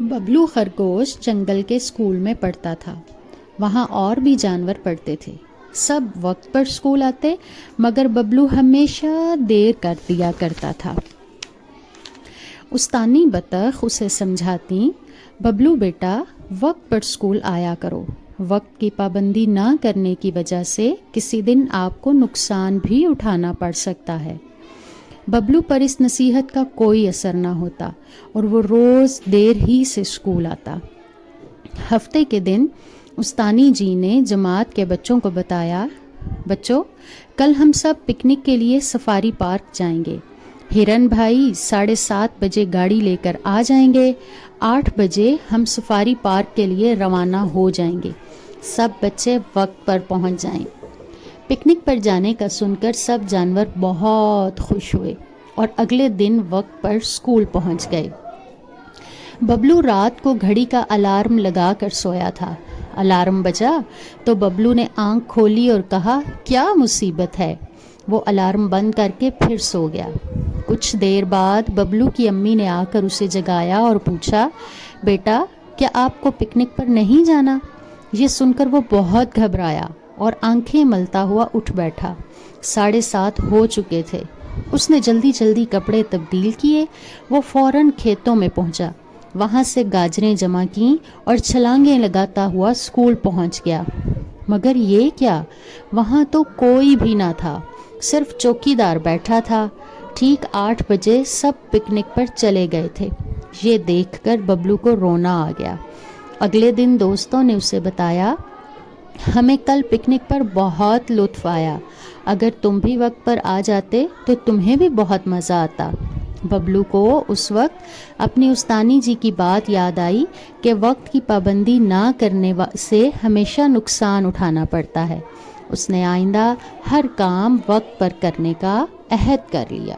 ببلو خرگوش جنگل کے اسکول میں پڑھتا تھا۔ وہاں اور بھی جانور پڑھتے تھے۔ سب وقت پر اسکول آتے مگر ببلو ہمیشہ دیر کر دیا کرتا تھا۔ استانی بطخ اسے سمجھاتی، ببلو بیٹا وقت پر اسکول آیا کرو، وقت کی پابندی نہ کرنے کی وجہ سے کسی دن آپ کو نقصان بھی اٹھانا پڑ سکتا ہے۔ ببلو پر اس نصیحت کا کوئی اثر نہ ہوتا اور وہ روز دیر ہی سے اسکول آتا۔ ہفتے کے دن استانی جی نے جماعت کے بچوں کو بتایا، بچوں کل ہم سب پکنک کے لیے سفاری پارک جائیں گے۔ ہرن بھائی 7:30 بجے گاڑی لے کر آ جائیں گے، 8 بجے ہم سفاری پارک کے لیے روانہ ہو جائیں گے۔ سب بچے وقت پر پہنچ جائیں۔ پکنک پر جانے کا سن کر سب جانور بہت خوش ہوئے اور اگلے دن وقت پر اسکول پہنچ گئے۔ ببلو رات کو گھڑی کا الارم لگا کر سویا تھا۔ الارم بجا تو ببلو نے آنکھ کھولی اور کہا، کیا مصیبت ہے؟ وہ الارم بند کر کے پھر سو گیا۔ کچھ دیر بعد ببلو کی امی نے آ کر اسے جگایا اور پوچھا، بیٹا کیا آپ کو پکنک پر نہیں جانا؟ یہ سن کر وہ بہت گھبرایا اور آنکھیں ملتا ہوا اٹھ بیٹھا۔ 7:30 ہو چکے تھے۔ اس نے جلدی جلدی کپڑے تبدیل کیے۔ وہ فوراً کھیتوں میں پہنچا، وہاں سے گاجریں جمع کیں اور چھلانگیں لگاتا ہوا اسکول پہنچ گیا۔ مگر یہ کیا، وہاں تو کوئی بھی نہ تھا، صرف چوکیدار بیٹھا تھا۔ ٹھیک 8 بجے سب پکنک پر چلے گئے تھے۔ یہ دیکھ کر ببلو کو رونا آ گیا۔ اگلے دن دوستوں نے اسے بتایا، ہمیں کل پکنک پر بہت لطف آیا، اگر تم بھی وقت پر آ جاتے تو تمہیں بھی بہت مزہ آتا۔ ببلو کو اس وقت اپنی استانی جی کی بات یاد آئی کہ وقت کی پابندی نہ کرنے سے ہمیشہ نقصان اٹھانا پڑتا ہے۔ اس نے آئندہ ہر کام وقت پر کرنے کا عہد کر لیا۔